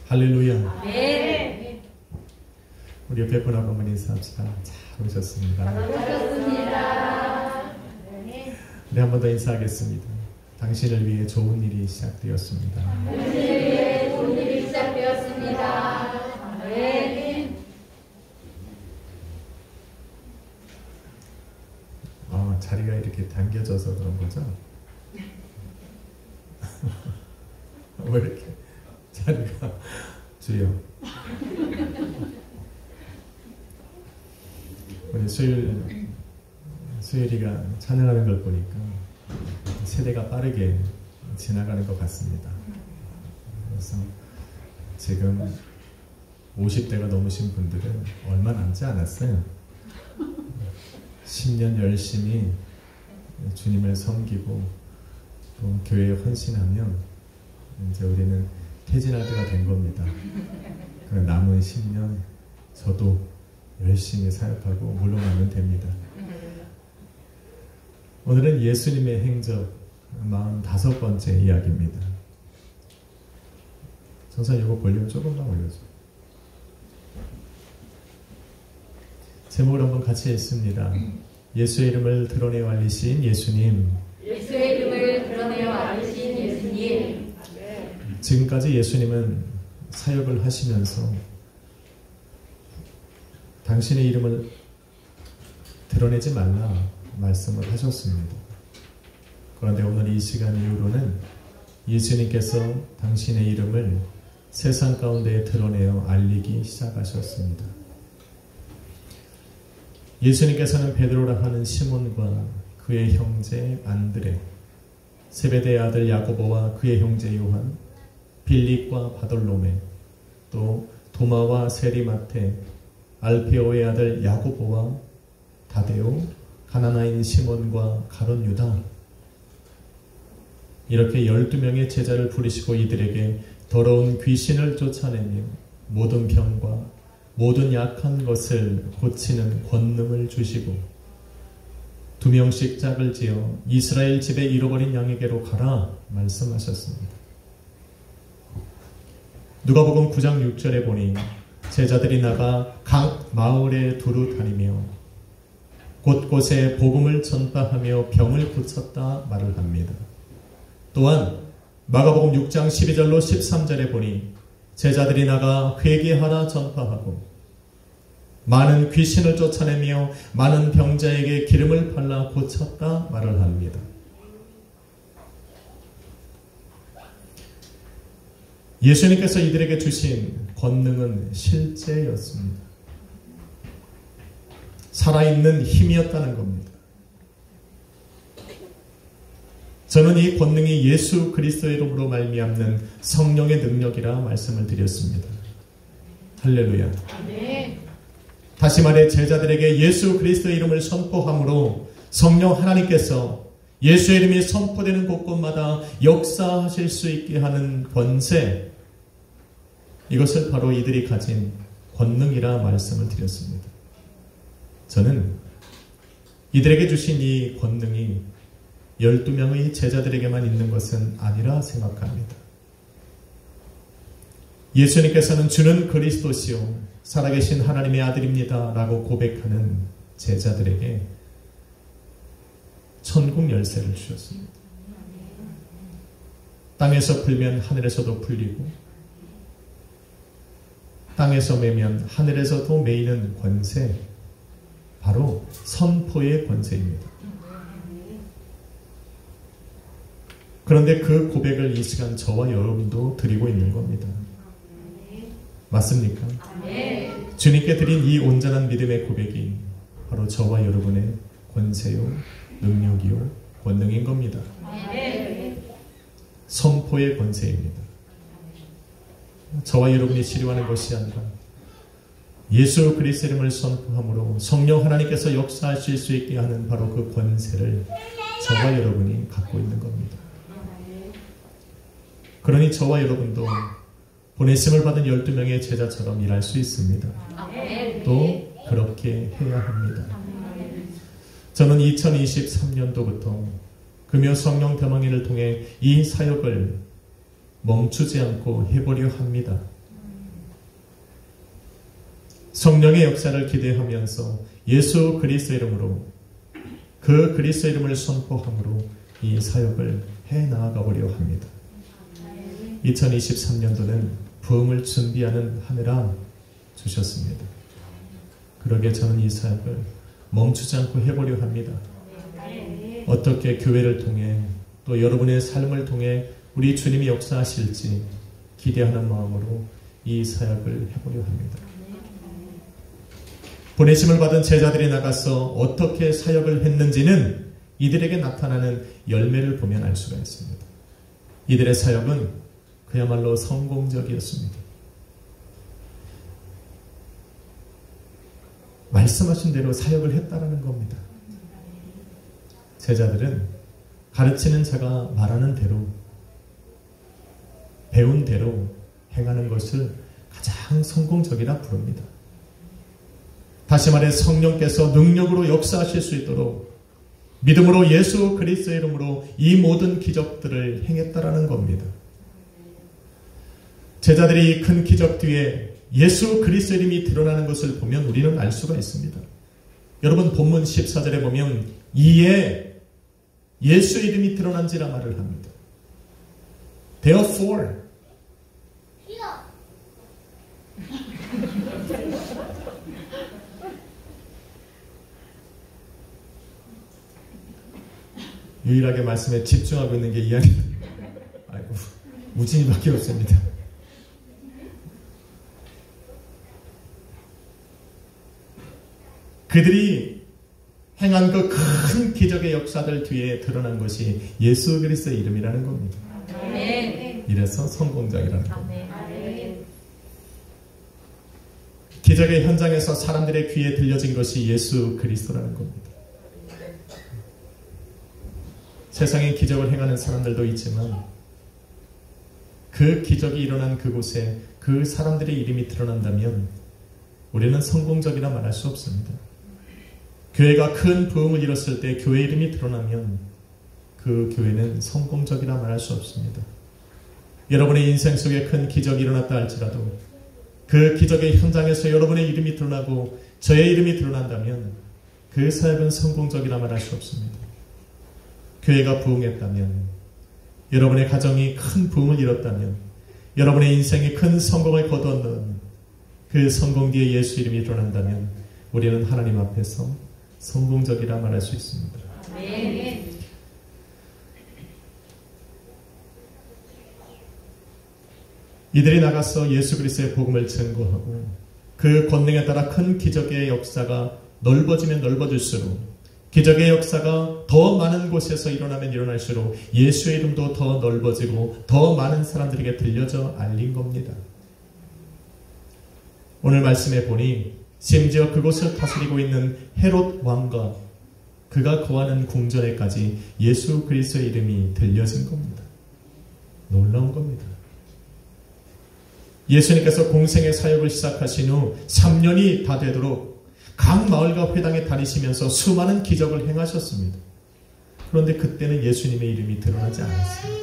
할렐루야. 네. 우리 옆에 분하고 한번 인사합시다. 잘 오셨습니다. 네, 한 번 더 인사하겠습니다. 당신을 위해 좋은 일이 시작되었습니다. 당신을 위해 좋은 일이 시작되었습니다. 네. 자리가 이렇게 당겨져서 그런 거죠? 왜 이렇게 자리가 주여. 우리 수율이가 찬양하는 걸 보니까 세대가 빠르게 지나가는 것 같습니다. 그래서 지금 50대가 넘으신 분들은 얼마 남지 않았어요. 10년 열심히 주님을 섬기고 또 교회에 헌신하면 이제 우리는 퇴진할 때가 된 겁니다. 그 남은 10년 저도 열심히 사역하고 물러나면 됩니다. 오늘은 예수님의 행적 45번째 이야기입니다. 전사 이거 볼륨 조금만 올려줘. 제목을 한번 같이 읽습니다. 예수의 이름을 드러내어 알리신 예수님. 예수의 이름을 드러내어 알리신 예수님. 지금까지 예수님은 사역을 하시면서 당신의 이름을 드러내지 말라 말씀을 하셨습니다. 그런데 오늘 이 시간 이후로는 예수님께서 당신의 이름을 세상 가운데 드러내어 알리기 시작하셨습니다. 예수님께서는 베드로라 하는 시몬과 그의 형제 안드레, 세베대의 아들 야고보와 그의 형제 요한, 빌립과 바돌로메, 또 도마와 세리마테, 알페오의 아들 야고보와 다데오, 가나나인 시몬과 가룟 유다, 이렇게 12명의 제자를 부르시고 이들에게 더러운 귀신을 쫓아내며 모든 병과 모든 약한 것을 고치는 권능을 주시고 2명씩 짝을 지어 이스라엘 집에 잃어버린 양에게로 가라 말씀하셨습니다. 누가복음 9장 6절에 보니 제자들이 나가 각 마을에 두루 다니며 곳곳에 복음을 전파하며 병을 고쳤다 말을 합니다. 또한 마가복음 6장 12절로 13절에 보니 제자들이 나가 회개하라 전파하고 많은 귀신을 쫓아내며 많은 병자에게 기름을 발라 고쳤다 말을 합니다. 예수님께서 이들에게 주신 권능은 실제였습니다. 살아있는 힘이었다는 겁니다. 저는 이 권능이 예수 그리스도의 이름으로 말미암는 성령의 능력이라 말씀을 드렸습니다. 할렐루야. 네. 다시 말해 제자들에게 예수 그리스도의 이름을 선포함으로 성령 하나님께서 예수의 이름이 선포되는 곳곳마다 역사하실 수 있게 하는 권세, 이것을 바로 이들이 가진 권능이라 말씀을 드렸습니다. 저는 이들에게 주신 이 권능이 12명의 제자들에게만 있는 것은 아니라 생각합니다. 예수님께서는 주는 그리스도시요 살아계신 하나님의 아들입니다 라고 고백하는 제자들에게 천국 열쇠를 주셨습니다. 땅에서 풀면 하늘에서도 풀리고 땅에서 매면 하늘에서도 매이는 권세, 바로 선포의 권세입니다. 그런데 그 고백을 이 시간 저와 여러분도 드리고 있는 겁니다. 맞습니까? 주님께 드린 이 온전한 믿음의 고백이 바로 저와 여러분의 권세요, 능력이요, 권능인 겁니다. 선포의 권세입니다. 저와 여러분이 치료하는 것이 아니라 예수 그리스도의 이름을 선포함으로 성령 하나님께서 역사하실 수 있게 하는 바로 그 권세를 저와 여러분이 갖고 있는 겁니다. 그러니 저와 여러분도 보내심을 받은 12명의 제자처럼 일할 수 있습니다. 또 그렇게 해야 합니다. 저는 2023년도부터 금요 성령 대망회를 통해 이 사역을 멈추지 않고 해보려 합니다. 성령의 역사를 기대하면서 예수 그리스도의 이름으로 그 그리스도의 이름을 선포함으로 이 사역을 해나가 보려 합니다. 2023년도는 부흥을 준비하는 한 해라 주셨습니다. 그러게 저는 이 사역을 멈추지 않고 해보려 합니다. 어떻게 교회를 통해 또 여러분의 삶을 통해 우리 주님이 역사하실지 기대하는 마음으로 이 사역을 해보려 합니다. 보내심을 받은 제자들이 나가서 어떻게 사역을 했는지는 이들에게 나타나는 열매를 보면 알 수가 있습니다. 이들의 사역은 그야말로 성공적이었습니다. 말씀하신 대로 사역을 했다라는 겁니다. 제자들은 가르치는 자가 말하는 대로 배운 대로 행하는 것을 가장 성공적이라 부릅니다. 다시 말해 성령께서 능력으로 역사하실 수 있도록 믿음으로 예수 그리스도의 이름으로 이 모든 기적들을 행했다라는 겁니다. 제자들이 큰 기적 뒤에 예수 그리스도의 이름이 드러나는 것을 보면 우리는 알 수가 있습니다. 여러분 본문 14절에 보면 이에 예수의 이름이 드러난지라 말을 합니다. Therefore 유일하게 말씀에 집중하고 있는 게 이 안에 아이고 우진이밖에 없습니다. 그들이 행한 그 큰 기적의 역사들 뒤에 드러난 것이 예수 그리스도의 이름이라는 겁니다. 이래서 성공적이라는 겁니다. 기적의 현장에서 사람들의 귀에 들려진 것이 예수 그리스도라는 겁니다. 세상에 기적을 행하는 사람들도 있지만 그 기적이 일어난 그곳에 그 사람들의 이름이 드러난다면 우리는 성공적이라 말할 수 없습니다. 교회가 큰 부흥을 이뤘을 때 교회 이름이 드러나면 그 교회는 성공적이라 말할 수 없습니다. 여러분의 인생 속에 큰 기적이 일어났다 할지라도 그 기적의 현장에서 여러분의 이름이 드러나고 저의 이름이 드러난다면 그 사역은 성공적이라 말할 수 없습니다. 교회가 부흥했다면, 여러분의 가정이 큰 부흥을 이뤘다면, 여러분의 인생이 큰 성공을 거두었다면, 그 성공 뒤에 예수 이름이 드러난다면 우리는 하나님 앞에서 성공적이라 말할 수 있습니다. 아멘. 이들이 나가서 예수 그리스도의 복음을 증거하고 그 권능에 따라 큰 기적의 역사가 넓어지면 넓어질수록 기적의 역사가 더 많은 곳에서 일어나면 일어날수록 예수의 이름도 더 넓어지고 더 많은 사람들에게 들려져 알린 겁니다. 오늘 말씀해 보니 심지어 그곳을 다스리고 있는 헤롯 왕과 그가 거하는 궁전에까지 예수 그리스도의 이름이 들려진 겁니다. 놀라운 겁니다. 예수님께서 공생의 사역을 시작하신 후 3년이 다 되도록 각 마을과 회당에 다니시면서 수많은 기적을 행하셨습니다. 그런데 그때는 예수님의 이름이 드러나지 않았어요.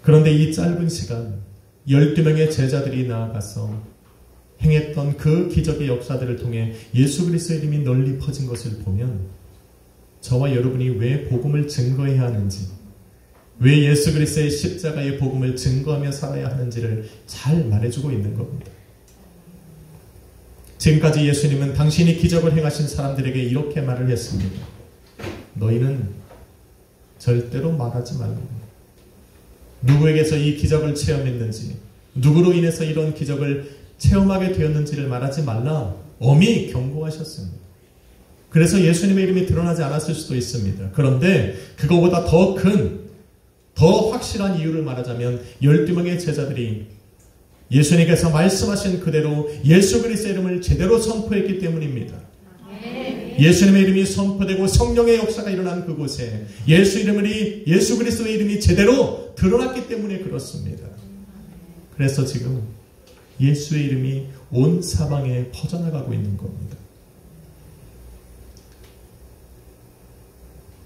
그런데 이 짧은 시간 12명의 제자들이 나아가서 행했던 그 기적의 역사들을 통해 예수 그리스도의 이름이 널리 퍼진 것을 보면 저와 여러분이 왜 복음을 증거해야 하는지, 왜 예수 그리스도의 십자가의 복음을 증거하며 살아야 하는지를 잘 말해주고 있는 겁니다. 지금까지 예수님은 당신이 기적을 행하신 사람들에게 이렇게 말을 했습니다. 너희는 절대로 말하지 말라. 누구에게서 이 기적을 체험했는지, 누구로 인해서 이런 기적을 체험하게 되었는지를 말하지 말라 엄히 경고하셨습니다. 그래서 예수님의 이름이 드러나지 않았을 수도 있습니다. 그런데 그거보다 더 큰, 더 확실한 이유를 말하자면 12명의 제자들이 예수님께서 말씀하신 그대로 예수 그리스도의 이름을 제대로 선포했기 때문입니다. 예수님의 이름이 선포되고 성령의 역사가 일어난 그곳에 예수 그리스도의 이름이 제대로 드러났기 때문에 그렇습니다. 그래서 지금 예수의 이름이 온 사방에 퍼져나가고 있는 겁니다.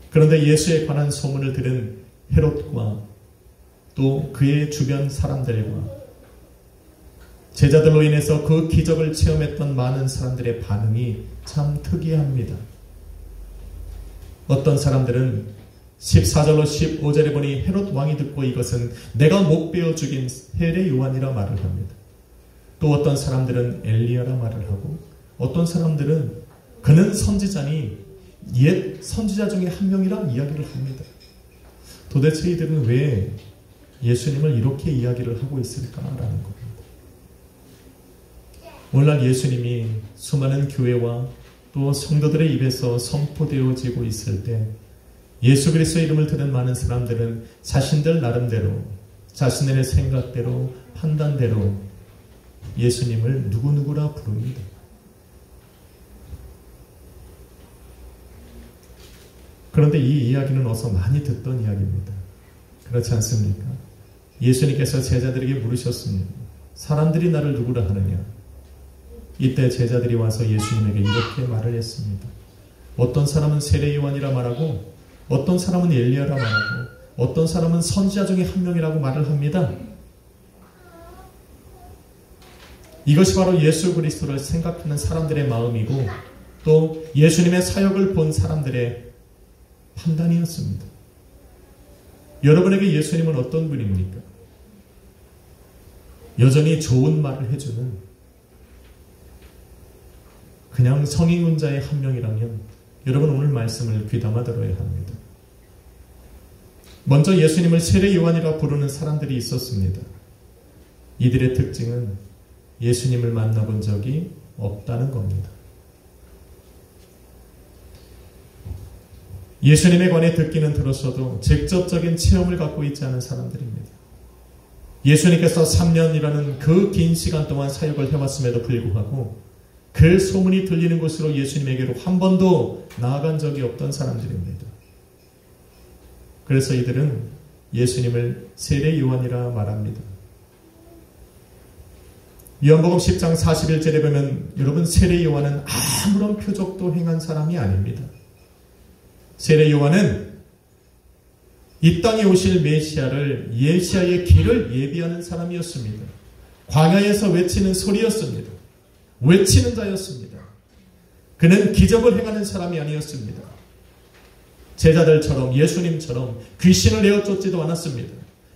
그런데 예수에 관한 소문을 들은 헤롯과 또 그의 주변 사람들과 제자들로 인해서 그 기적을 체험했던 많은 사람들의 반응이 참 특이합니다. 어떤 사람들은 14절로 15절에 보니 헤롯 왕이 듣고 이것은 내가 못 베어 죽인 세례 요한이라 말을 합니다. 또 어떤 사람들은 엘리야라 말을 하고, 어떤 사람들은 그는 선지자니 옛 선지자 중에 한 명이라 이야기를 합니다. 도대체 이들은 왜 예수님을 이렇게 이야기를 하고 있을까라는 겁니다. 오늘날 예수님이 수많은 교회와 또 성도들의 입에서 선포되어지고 있을 때 예수 그리스도의 이름을 들은 많은 사람들은 자신들 나름대로, 자신들의 생각대로, 판단대로 예수님을 누구누구라 부릅니다. 그런데 이 이야기는 어서 많이 듣던 이야기입니다. 그렇지 않습니까? 예수님께서 제자들에게 물으셨습니다. 사람들이 나를 누구라 하느냐? 이때 제자들이 와서 예수님에게 이렇게 말을 했습니다. 어떤 사람은 세례 요한이라 말하고, 어떤 사람은 엘리야라 말하고, 어떤 사람은 선지자 중에 한 명이라고 말을 합니다. 이것이 바로 예수 그리스도를 생각하는 사람들의 마음이고, 또 예수님의 사역을 본 사람들의 판단이었습니다. 여러분에게 예수님은 어떤 분입니까? 여전히 좋은 말을 해주는 그냥 성인군자의 한 명이라면 여러분 오늘 말씀을 귀담아 들어야 합니다. 먼저 예수님을 세례 요한이라 부르는 사람들이 있었습니다. 이들의 특징은 예수님을 만나본 적이 없다는 겁니다. 예수님에 관해 듣기는 들었어도 직접적인 체험을 갖고 있지 않은 사람들입니다. 예수님께서 3년이라는 그 긴 시간 동안 사역을 해왔음에도 불구하고 그 소문이 들리는 곳으로 예수님에게로 한 번도 나아간 적이 없던 사람들입니다. 그래서 이들은 예수님을 세례 요한이라 말합니다. 요한복음 10장 41절에 보면 여러분 세례 요한은 아무런 표적도 행한 사람이 아닙니다. 세례 요한은 이 땅에 오실 메시아를 예시아의 길을 예비하는 사람이었습니다. 광야에서 외치는 소리였습니다. 외치는 자였습니다. 그는 기적을 행하는 사람이 아니었습니다. 제자들처럼 예수님처럼 귀신을 내어쫓지도 않았습니다.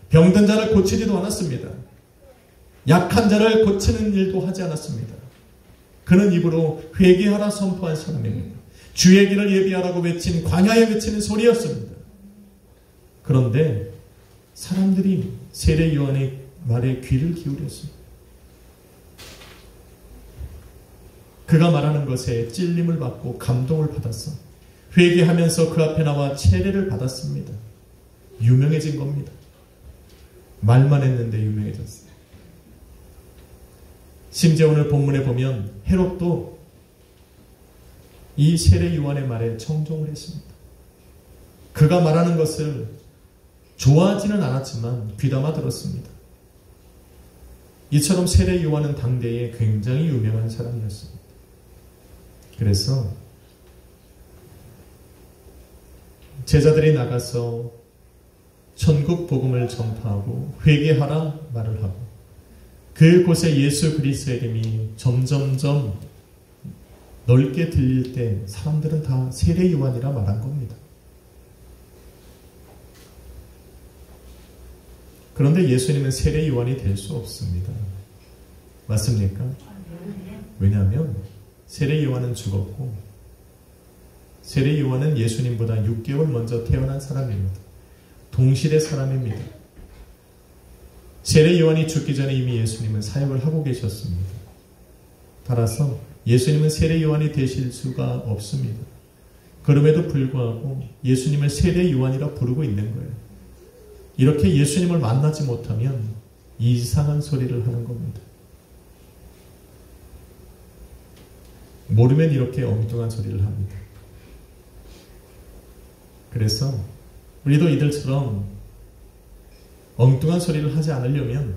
병든 자를 고치지도 않았습니다. 약한 자를 고치는 일도 하지 않았습니다. 그는 입으로 회개하라 선포한 사람입니다. 주의 길을 예비하라고 외친 광야에 외치는 소리였습니다. 그런데 사람들이 세례 요한의 말에 귀를 기울였습니다. 그가 말하는 것에 찔림을 받고 감동을 받았어. 회개하면서 그 앞에 나와 세례를 받았습니다. 유명해진 겁니다. 말만 했는데 유명해졌어요. 심지어 오늘 본문에 보면 헤롯도 이 세례 요한의 말에 청종을 했습니다. 그가 말하는 것을 좋아하지는 않았지만 귀담아 들었습니다. 이처럼 세례 요한은 당대에 굉장히 유명한 사람이었습니다. 그래서 제자들이 나가서 천국 복음을 전파하고 회개하라 말을 하고 그곳에 예수 그리스도의 이름이 점점점 넓게 들릴 때 사람들은 다 세례 요한이라 말한 겁니다. 그런데 예수님은 세례 요한이 될 수 없습니다. 맞습니까? 왜냐하면 세례 요한은 죽었고 세례 요한은 예수님보다 6개월 먼저 태어난 사람입니다. 동시대 사람입니다. 세례 요한이 죽기 전에 이미 예수님은 사역을 하고 계셨습니다. 따라서 예수님은 세례 요한이 되실 수가 없습니다. 그럼에도 불구하고 예수님을 세례 요한이라 부르고 있는 거예요. 이렇게 예수님을 만나지 못하면 이상한 소리를 하는 겁니다. 모르면 이렇게 엉뚱한 소리를 합니다. 그래서 우리도 이들처럼 엉뚱한 소리를 하지 않으려면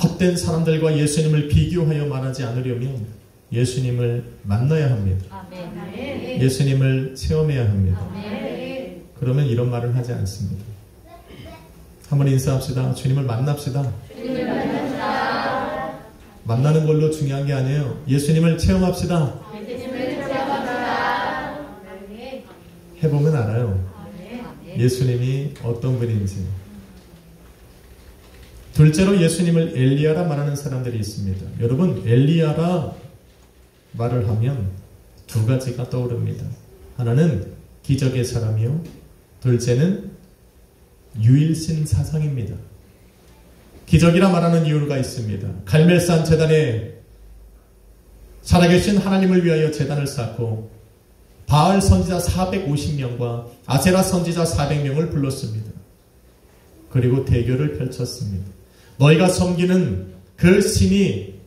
헛된 사람들과 예수님을 비교하여 말하지 않으려면 예수님을 만나야 합니다. 아멘. 예수님을 체험해야 합니다. 아멘. 그러면 이런 말을 하지 않습니다. 한번 인사합시다. 주님을 만납시다. 주님을 만납시다. 만나는 걸로 중요한 게 아니에요. 예수님을 체험합시다. 해보면 알아요. 예수님이 어떤 분인지. 둘째로 예수님을 엘리야라 말하는 사람들이 있습니다. 여러분, 엘리야라 말을 하면 두 가지가 떠오릅니다. 하나는 기적의 사람이요, 둘째는 유일신 사상입니다. 기적이라 말하는 이유가 있습니다. 갈멜산 제단에 살아계신 하나님을 위하여 제단을 쌓고 바알 선지자 450명과 아세라 선지자 400명을 불렀습니다. 그리고 대결을 펼쳤습니다. 너희가 섬기는 그 신이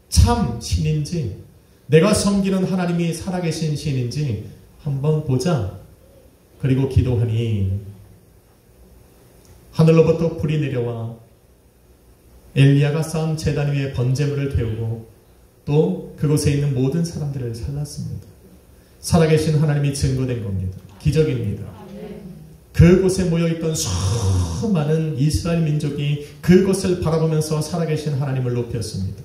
참 신인지, 내가 섬기는 하나님이 살아계신 신인지 한번 보자. 그리고 기도하니 하늘로부터 불이 내려와 엘리야가 쌓은 제단 위에 번제물을 태우고 또 그곳에 있는 모든 사람들을 살랐습니다. 살아계신 하나님이 증거된 겁니다. 기적입니다. 그곳에 모여있던 수많은 이스라엘 민족이 그것을 바라보면서 살아계신 하나님을 높였습니다.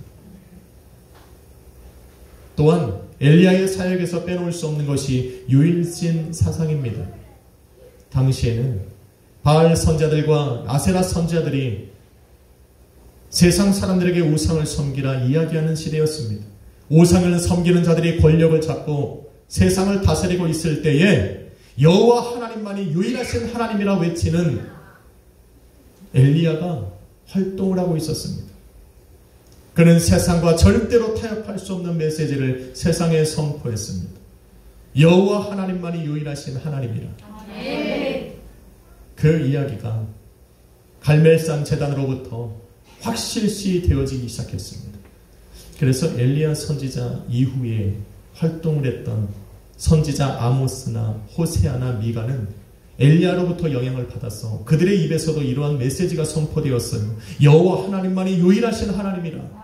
또한 엘리야의 사역에서 빼놓을 수 없는 것이 유일신 사상입니다. 당시에는 바알 선지자들과 아세라 선지자들이 세상 사람들에게 우상을 섬기라 이야기하는 시대였습니다. 우상을 섬기는 자들이 권력을 잡고 세상을 다스리고 있을 때에 여호와 하나님만이 유일하신 하나님이라 외치는 엘리야가 활동을 하고 있었습니다. 그는 세상과 절대로 타협할 수 없는 메시지를 세상에 선포했습니다. 여호와 하나님만이 유일하신 하나님이라. 그 이야기가 갈멜산 제단으로부터 확실시 되어지기 시작했습니다. 그래서 엘리야 선지자 이후에 활동을 했던 선지자 아모스나 호세아나 미가는 엘리야로부터 영향을 받아서 그들의 입에서도 이러한 메시지가 선포되었어요. 여호와 하나님만이 유일하신 하나님이라.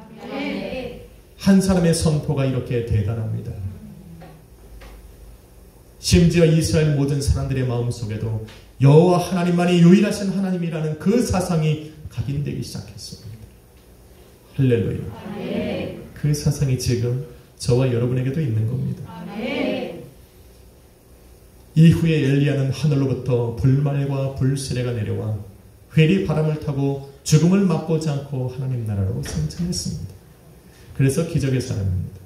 한 사람의 선포가 이렇게 대단합니다. 심지어 이스라엘 모든 사람들의 마음속에도 여호와 하나님만이 유일하신 하나님이라는 그 사상이 각인되기 시작했습니다. 할렐루야. 그 사상이 지금 저와 여러분에게도 있는 겁니다. 이후에 엘리야는 하늘로부터 불말과 불시레가 내려와 회리 바람을 타고 죽음을 맛보지 않고 하나님 나라로 승천했습니다. 그래서 기적의 사람입니다.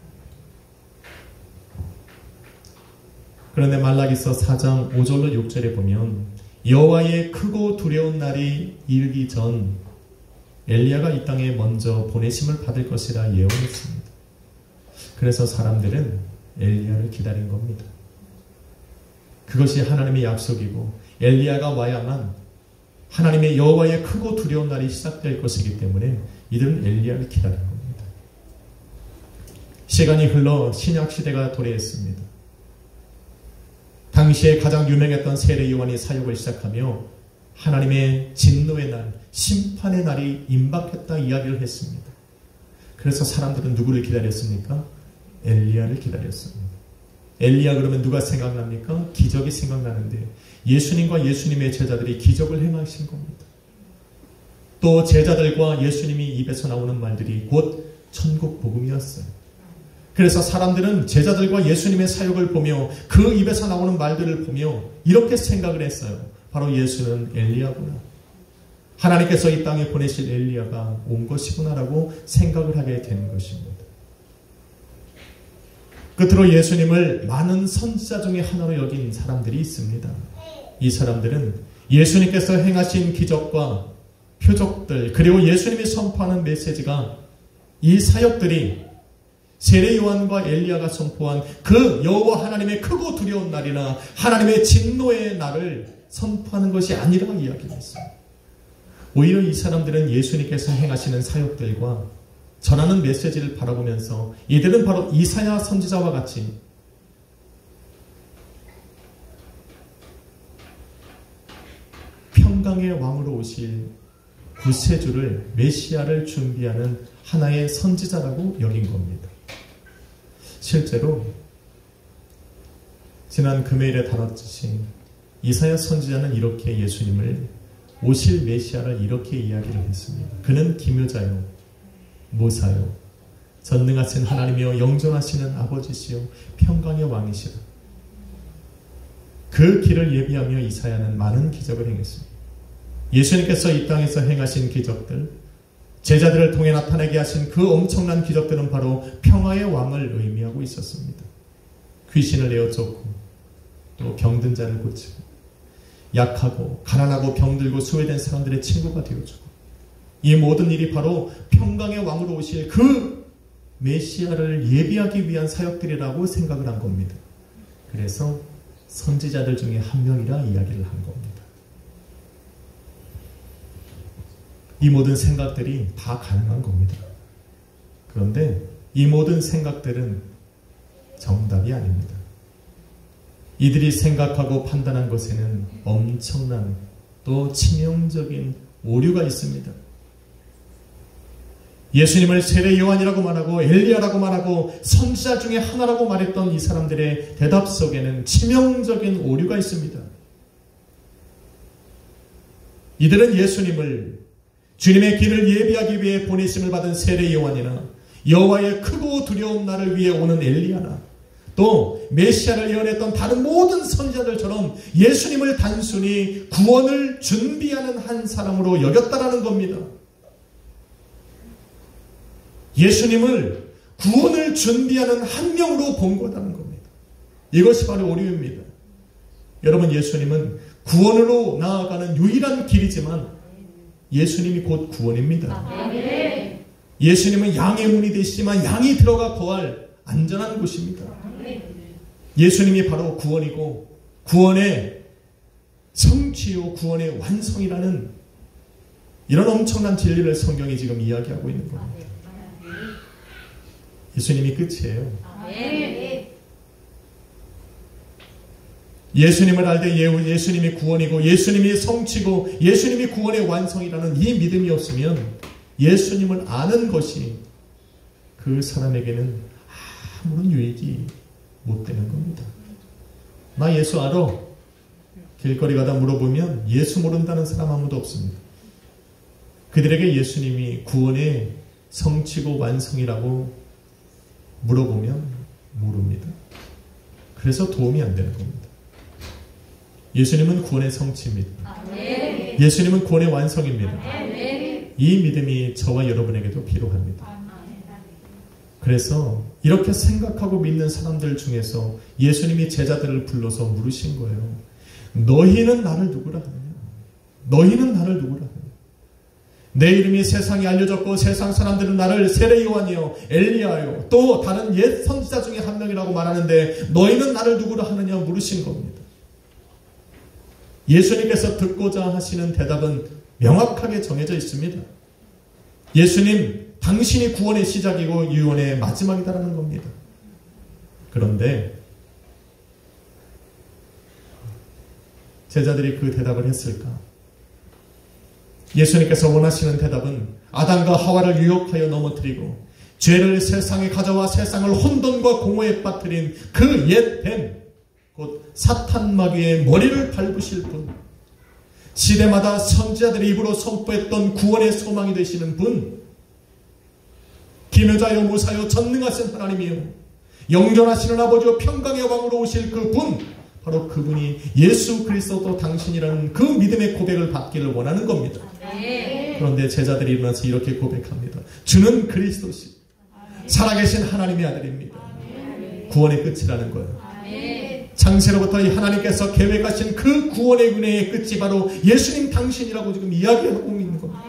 그런데 말라기서 4장 5절로 6절에 보면 여호와의 크고 두려운 날이 이르기 전 엘리야가 이 땅에 먼저 보내심을 받을 것이라 예언했습니다. 그래서 사람들은 엘리야를 기다린 겁니다. 그것이 하나님의 약속이고 엘리야가 와야만 하나님의 여호와의 크고 두려운 날이 시작될 것이기 때문에 이들은 엘리야를 기다린 겁니다. 시간이 흘러 신약시대가 도래했습니다. 당시에 가장 유명했던 세례 요한이 사역을 시작하며 하나님의 진노의 날, 심판의 날이 임박했다 이야기를 했습니다. 그래서 사람들은 누구를 기다렸습니까? 엘리야를 기다렸습니다. 엘리야 그러면 누가 생각납니까? 기적이 생각나는데 예수님과 예수님의 제자들이 기적을 행하신 겁니다. 또 제자들과 예수님이 입에서 나오는 말들이 곧 천국 복음이었어요. 그래서 사람들은 제자들과 예수님의 사역을 보며 그 입에서 나오는 말들을 보며 이렇게 생각을 했어요. 바로 예수는 엘리야구나. 하나님께서 이 땅에 보내실 엘리야가 온 것이구나라고 생각을 하게 되는 것입니다. 끝으로 예수님을 많은 선지자 중에 하나로 여긴 사람들이 있습니다. 이 사람들은 예수님께서 행하신 기적과 표적들 그리고 예수님이 선포하는 메시지가 이 사역들이 세례 요한과 엘리야가 선포한 그 여호와 하나님의 크고 두려운 날이나 하나님의 진노의 날을 선포하는 것이 아니라 이야기했습니다. 오히려 이 사람들은 예수님께서 행하시는 사역들과 전하는 메시지를 바라보면서 이들은 바로 이사야 선지자와 같이 평강의 왕으로 오실 구세주를 메시아를 준비하는 하나의 선지자라고 여긴 겁니다. 실제로 지난 금요일에 다뤘듯이 이사야 선지자는 이렇게 예수님을 오실 메시아를 이렇게 이야기를 했습니다. 그는 기묘자요, 모사요, 전능하신 하나님이여 영존하시는 아버지시여 평강의 왕이시라. 그 길을 예비하며 이사야는 많은 기적을 행했습니다. 예수님께서 이 땅에서 행하신 기적들, 제자들을 통해 나타나게 하신 그 엄청난 기적들은 바로 평화의 왕을 의미하고 있었습니다. 귀신을 내어쫓고 또 병든 자를 고치고 약하고 가난하고 병들고 소외된 사람들의 친구가 되어주고, 이 모든 일이 바로 평강의 왕으로 오실 그 메시아를 예비하기 위한 사역들이라고 생각을 한 겁니다. 그래서 선지자들 중에 한 명이라 이야기를 한 겁니다. 이 모든 생각들이 다 가능한 겁니다. 그런데 이 모든 생각들은 정답이 아닙니다. 이들이 생각하고 판단한 것에는 엄청난 또 치명적인 오류가 있습니다. 예수님을 세례 요한이라고 말하고 엘리야라고 말하고 선지자 중에 하나라고 말했던 이 사람들의 대답 속에는 치명적인 오류가 있습니다. 이들은 예수님을 주님의 길을 예비하기 위해 보내심을 받은 세례 요한이나 여호와의 크고 두려운 날을 위해 오는 엘리야나 또 메시아를 예언했던 다른 모든 선지자들처럼 예수님을 단순히 구원을 준비하는 한 사람으로 여겼다라는 겁니다. 예수님을 구원을 준비하는 한 명으로 본 거라는 겁니다. 이것이 바로 오류입니다. 여러분, 예수님은 구원으로 나아가는 유일한 길이지만 예수님이 곧 구원입니다. 예수님은 양의 문이 되시지만 양이 들어가 거할 안전한 곳입니다. 예수님이 바로 구원이고 구원의 성취요 구원의 완성이라는 이런 엄청난 진리를 성경이 지금 이야기하고 있는 겁니다. 예수님이 끝이에요. 예수님을 알 때 예수님이 구원이고 예수님이 성취고 예수님이 구원의 완성이라는 이 믿음이 없으면 예수님을 아는 것이 그 사람에게는 아무런 유익이 못 되는 겁니다. 나 예수 알아? 길거리 가다 물어보면 예수 모른다는 사람 아무도 없습니다. 그들에게 예수님이 구원의 성취고 완성이라고 물어보면 모릅니다. 그래서 도움이 안 되는 겁니다. 예수님은 구원의 성취입니다. 예수님은 구원의 완성입니다. 이 믿음이 저와 여러분에게도 필요합니다. 그래서 이렇게 생각하고 믿는 사람들 중에서 예수님이 제자들을 불러서 물으신 거예요. 너희는 나를 누구라 하느냐? 너희는 나를 누구라 하느냐? 내 이름이 세상에 알려졌고 세상 사람들은 나를 세례 요한이요 엘리야요 또 다른 옛 선지자 중에 한 명이라고 말하는데 너희는 나를 누구라 하느냐 물으신 겁니다. 예수님께서 듣고자 하시는 대답은 명확하게 정해져 있습니다. 예수님, 당신이 구원의 시작이고 유언의 마지막이다라는 겁니다. 그런데 제자들이 그 대답을 했을까? 예수님께서 원하시는 대답은 아담과 하와를 유혹하여 넘어뜨리고 죄를 세상에 가져와 세상을 혼돈과 공허에 빠뜨린 그 옛 뱀, 곧 사탄 마귀의 머리를 밟으실 분, 시대마다 선지자들의 입으로 선포했던 구원의 소망이 되시는 분, 기묘자요 무사요 전능하신 하나님이요 영존하시는 아버지요 평강의 왕으로 오실 그 분, 바로 그분이 예수 그리스도 당신이라는 그 믿음의 고백을 받기를 원하는 겁니다. 그런데 제자들이 일어나서 이렇게 고백합니다. 주는 그리스도시 살아계신 하나님의 아들입니다. 구원의 끝이라는 거예요. 창세로부터 이 하나님께서 계획하신 그 구원의 은혜의 끝이 바로 예수님 당신이라고 지금 이야기하고 있는 겁니다.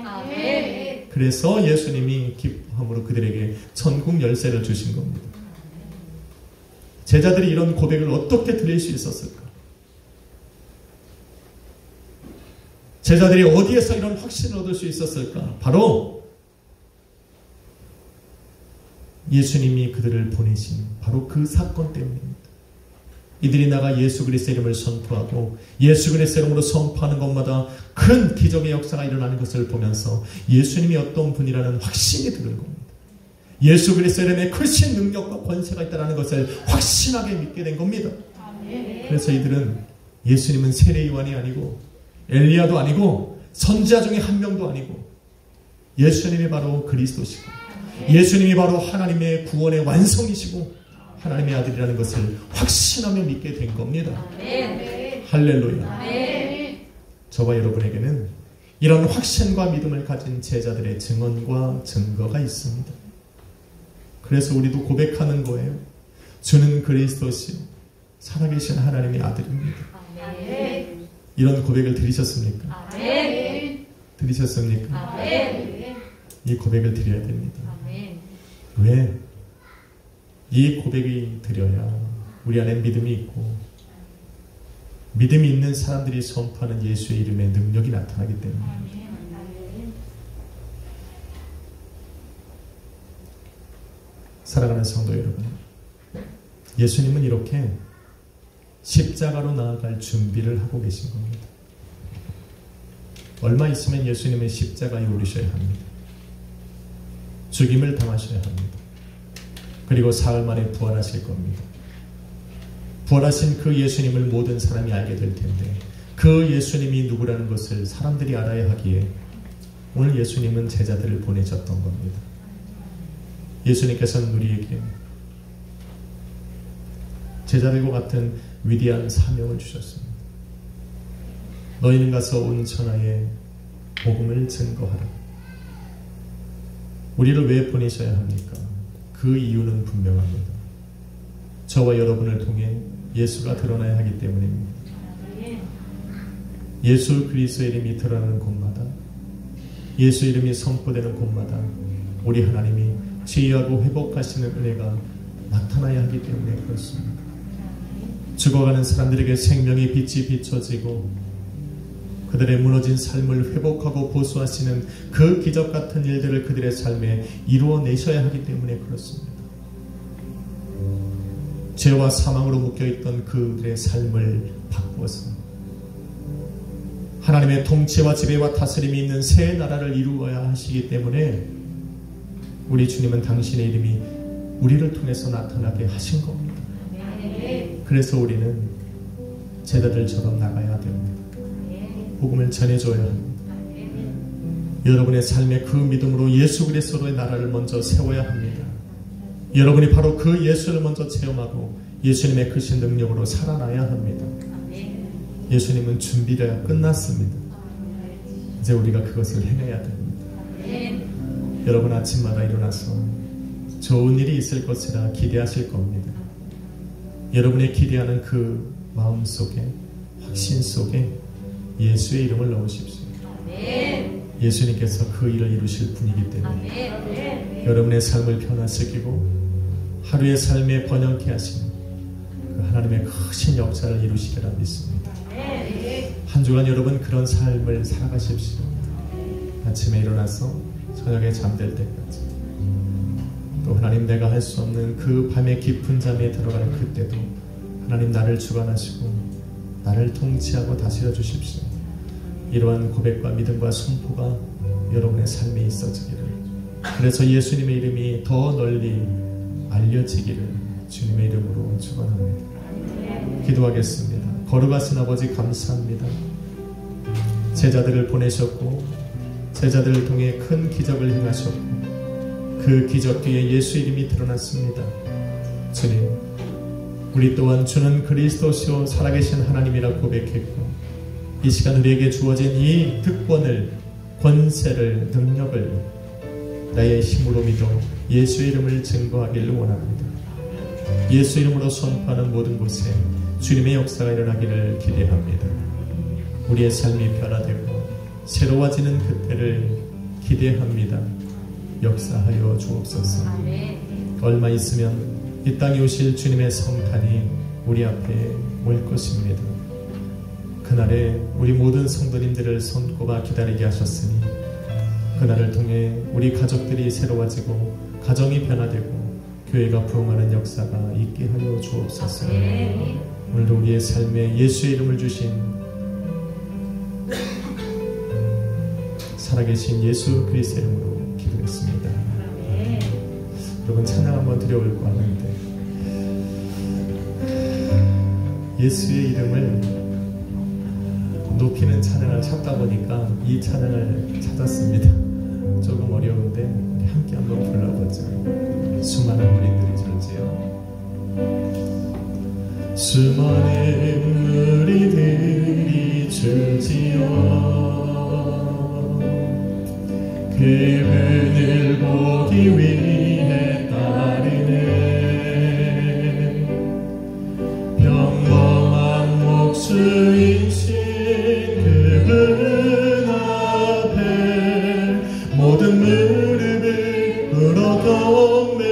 그래서 예수님이 기뻐함으로 그들에게 천국 열쇠를 주신 겁니다. 제자들이 이런 고백을 어떻게 드릴 수 있었을까? 제자들이 어디에서 이런 확신을 얻을 수 있었을까? 바로 예수님이 그들을 보내신 바로 그 사건 때문입니다. 이들이 나가 예수 그리스도의 이름을 선포하고 예수 그리스도의 이름으로 선포하는 것마다 큰 기적의 역사가 일어나는 것을 보면서 예수님이 어떤 분이라는 확신이 드는 겁니다. 예수 그리스도의 이름에 크신 능력과 권세가 있다는 것을 확신하게 믿게 된 겁니다. 그래서 이들은 예수님은 세례 요한이 아니고 엘리야도 아니고 선지자 중에 한 명도 아니고 예수님이 바로 그리스도시고 예수님이 바로 하나님의 구원의 완성이시고 하나님의 아들이라는 것을 확신하며 믿게 된 겁니다. 할렐루야. 저와 여러분에게는 이런 확신과 믿음을 가진 제자들의 증언과 증거가 있습니다. 그래서 우리도 고백하는 거예요. 주는 그리스도시요 살아계신 하나님의 아들입니다. 이런 고백을 들으셨습니까? 들으셨습니까? 이 고백을 드려야 됩니다. 왜? 이 고백이 드려야 우리 안에 믿음이 있고 믿음이 있는 사람들이 선포하는 예수의 이름의 능력이 나타나기 때문에. 사랑하는 성도 여러분, 예수님은 이렇게 십자가로 나아갈 준비를 하고 계신 겁니다. 얼마 있으면 예수님은 십자가에 오르셔야 합니다. 죽임을 당하셔야 합니다. 그리고 사흘 만에 부활하실 겁니다. 부활하신 그 예수님을 모든 사람이 알게 될 텐데 그 예수님이 누구라는 것을 사람들이 알아야 하기에 오늘 예수님은 제자들을 보내셨던 겁니다. 예수님께서는 우리에게 제자들과 같은 위대한 사명을 주셨습니다. 너희는 가서 온 천하에 복음을 증거하라. 우리를 왜 보내셔야 합니까? 그 이유는 분명합니다. 저와 여러분을 통해 예수가 드러나야 하기 때문입니다. 예수 그리스도의 이름이 드러나는 곳마다, 예수 이름이 선포되는 곳마다 우리 하나님이 치유하고 회복하시는 은혜가 나타나야 하기 때문에 그렇습니다. 죽어가는 사람들에게 생명의 빛이 비춰지고 그들의 무너진 삶을 회복하고 보수하시는 그 기적 같은 일들을 그들의 삶에 이루어내셔야 하기 때문에 그렇습니다. 죄와 사망으로 묶여있던 그들의 삶을 바꾸어서 하나님의 통치와 지배와 다스림이 있는 새 나라를 이루어야 하시기 때문에 우리 주님은 당신의 이름이 우리를 통해서 나타나게 하신 겁니다. 그래서 우리는 제자들처럼 나가야 됩니다. 복음을 전해줘야 합니다. 여러분의 삶의 그 믿음으로 예수 그리스도의 나라를 먼저 세워야 합니다. 여러분이 바로 그 예수를 먼저 체험하고 예수님의 크신 능력으로 살아나야 합니다. 예수님은 준비가 끝났습니다. 이제 우리가 그것을 해내야 됩니다. 여러분 아침마다 일어나서 좋은 일이 있을 것이라 기대하실 겁니다. 여러분의 기대하는 그 마음 속에, 확신 속에 예수의 이름을 넣으십시오. 예수님께서 그 일을 이루실 분이기 때문에 여러분의 삶을 변화시키고 하루의 삶에 번영케 하시는 그 하나님의 크신 역사를 이루시리라 믿습니다. 한 주간 여러분 그런 삶을 살아가십시오. 아침에 일어나서 저녁에 잠들 때까지, 또 하나님 내가 할 수 없는 그 밤의 깊은 잠에 들어가는 그때도 하나님 나를 주관하시고 나를 통치하고 다스려 주십시오. 이러한 고백과 믿음과 선포가 여러분의 삶에 있어지기를, 그래서 예수님의 이름이 더 널리 알려지기를 주님의 이름으로 축원합니다. 기도하겠습니다. 거룩하신 아버지 감사합니다. 제자들을 보내셨고 제자들을 통해 큰 기적을 행하셨고 그 기적 뒤에 예수 이름이 드러났습니다. 주님, 우리 또한 주는 그리스도시요 살아계신 하나님이라 고백했고 이 시간 우리에게 주어진 이 특권을, 권세를, 능력을 나의 힘으로 믿어 예수의 이름을 증거하기를 원합니다. 예수 이름으로 선포하는 모든 곳에 주님의 역사가 일어나기를 기대합니다. 우리의 삶이 변화되고 새로워지는 그때를 기대합니다. 역사하여 주옵소서. 얼마 있으면 이 땅에 오실 주님의 성탄이 우리 앞에 올 것입니다. 그날에 우리 모든 성도님들을 손꼽아 기다리게 하셨으니 그날을 통해 우리 가족들이 새로워지고 가정이 변화되고 교회가 부흥하는 역사가 있게 하여 주옵소서. 오늘도 우리의 삶에 예수의 이름을 주신 살아계신 예수 그리스도의 이름으로 기도했습니다. 여러분 찬양 한번 드려볼까 하는데, 예수의 이름을 높이는 찬양을 찾다 보니까 이 찬양을 찾았습니다. 조금 어려운데 우리 함께 한번 불러보자. 수많은 무리들이 절지어 수많은 무리들이 줄지어 그분을 보기 위해 따르네. 평범한 목수이신 그분 앞에 모든 무릎을 꿇어 경배하네.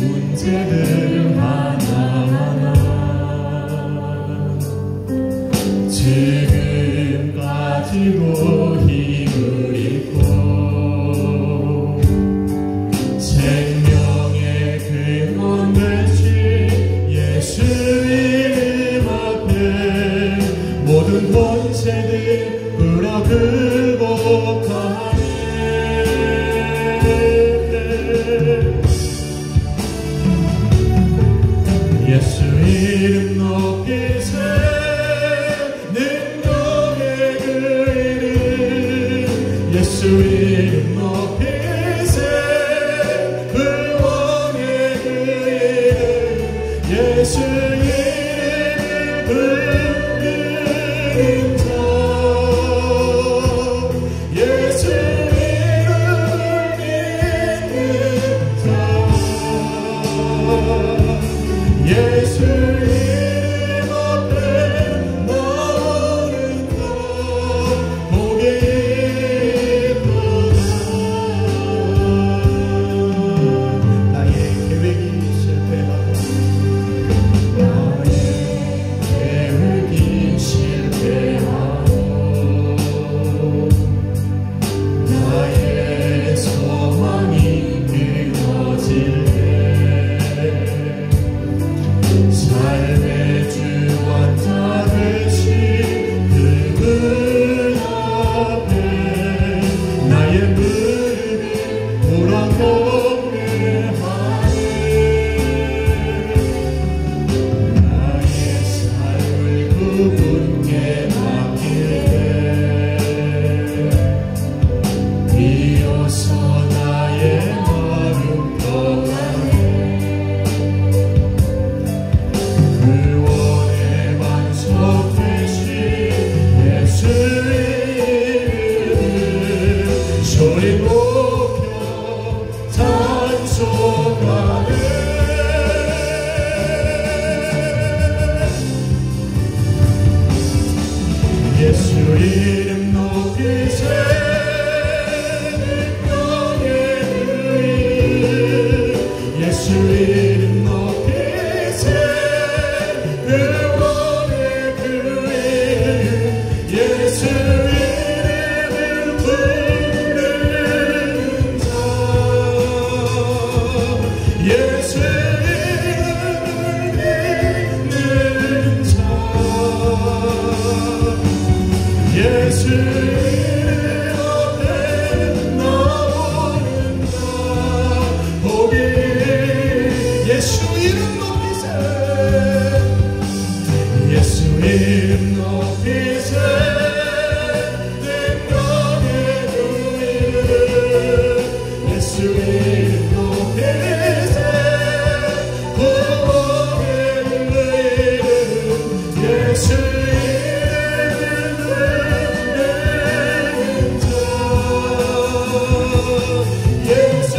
문제들 하나하나 지금 가지고 힘을 잃고 생명의 근원 되신 예수 이름 앞에 모든 권세들 끌어 굴복하네. 예수 이름 높이세 능력의 그 이름 예수 이름 높이세 구원의 그 이름 예수 이름 부르는 자 예수 이름을 믿는 자 예수 이름 앞에 나오는 것 보기 이쁘다. 나의 계획이 실패하고 나의 계획이 실패하고 나의 소망이 끊어질 때 삶의 주원자 되신 그분 앞에 나의 무릎을 꿇어 경배하네. 나의 삶을 그분께 맡길 때 비로소 나의 마음 평안해. 구원의 반석 되신 예수 이름 소리 높여 찬송하네. 예수 이름 높이세 능력의 그 이름 예수 이름 높이세 구원의 그 이름 예수 이름을 부르는 자 예수 이름을 믿는 자 예수 이름 앞에 나오는 자 보기 예수 이름 높이세 예수 이름 높이세 능력의 그 이름 예수 이름 높이세 구원의 그 이름 예수 이름을 부르는 자 예수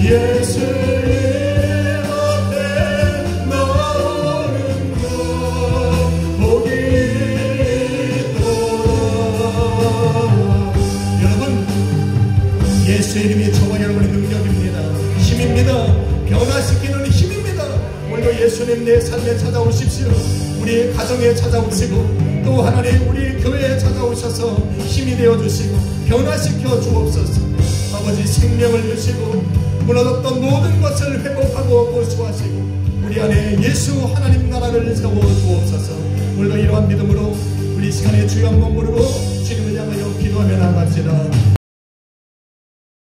예수 이름 앞에 나오는 것 보기 있도록. 여러분 예수 이름이 저와 여러분의 능력입니다. 힘입니다. 변화시키는 힘입니다. 오늘도 예수님 내 삶에 찾아오십시오. 우리 가정에 찾아오시고 또 하나님 우리 교회에 찾아오셔서 힘이 되어주시고 변화시켜 주옵소서. 아버지 생명을 주시고 무너졌던 모든 것을 회복하고 보수하시고 우리 안에 예수 하나님 나라를 세워 주옵소서. 오늘도 이러한 믿음으로 우리 시간에 주여 한번 부르고 주님을 향하여 기도하며 나갑시다.